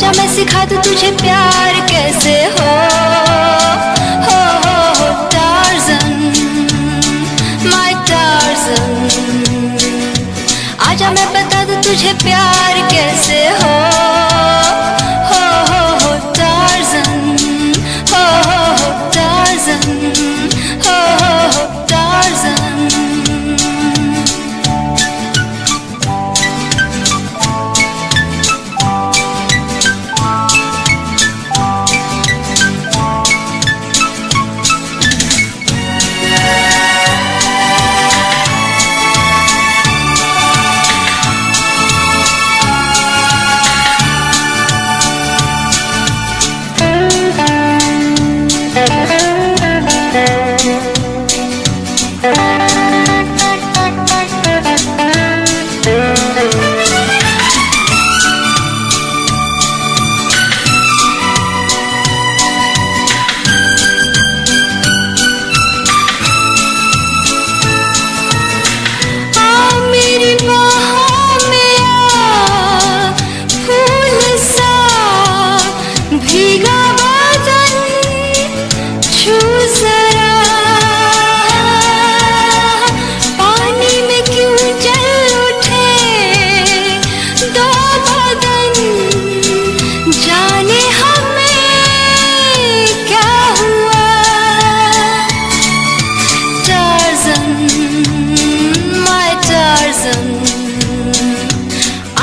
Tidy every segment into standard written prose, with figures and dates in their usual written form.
आजा मैं सिखा दूं तुझे प्यार कैसे हो टार्ज़न माय टार्ज़न। आजा मैं बता दूं तुझे प्यार कैसे हो टार्ज़न टार्ज़न टार्ज़न।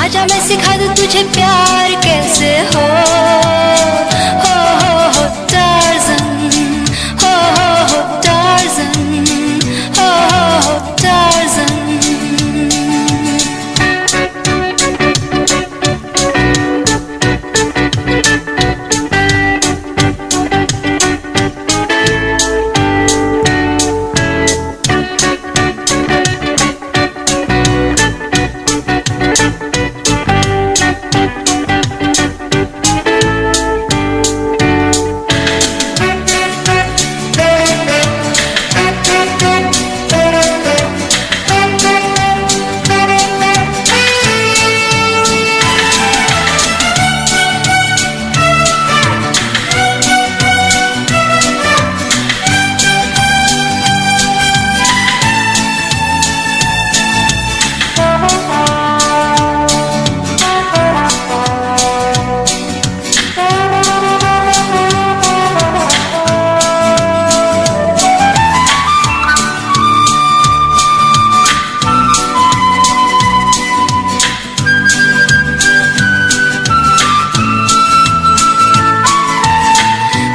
आजा मैं सिखा दूं तुझे प्यार कैसे हो टार्ज़न टार्ज़न टार्ज़न।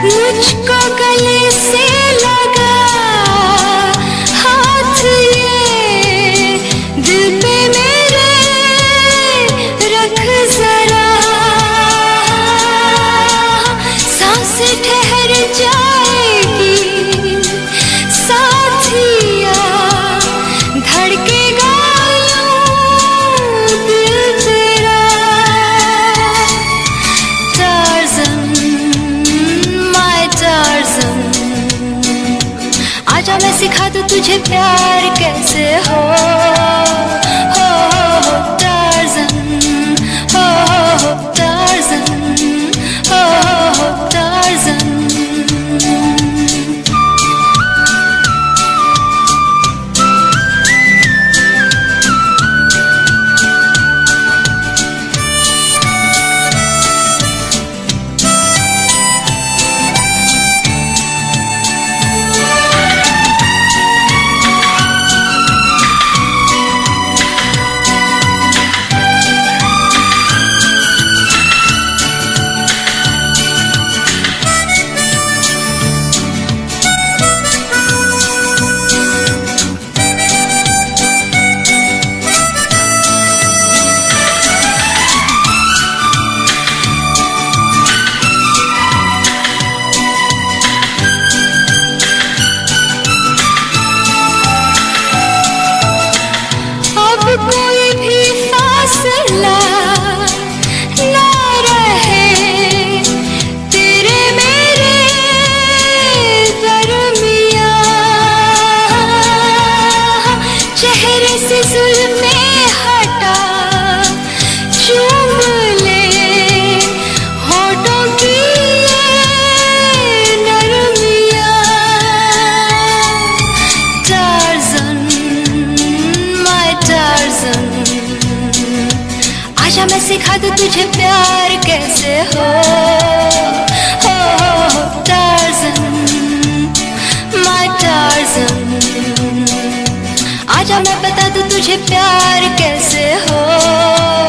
मुझको गले से लगा हाथ ये दिल पे मेरे रख जरा सांसें ठहर जाएगी साथिया धड़केगा दिल तेरा टार्ज़न। आजा मैं सिखा दूं तुझे प्यार कैसे हो टार्ज़न टार्ज़न टार्ज़न। तुझे प्यार कैसे हो टार्ज़न, माय टार्ज़न। आजा मैं बता दूं तुझे प्यार कैसे हो।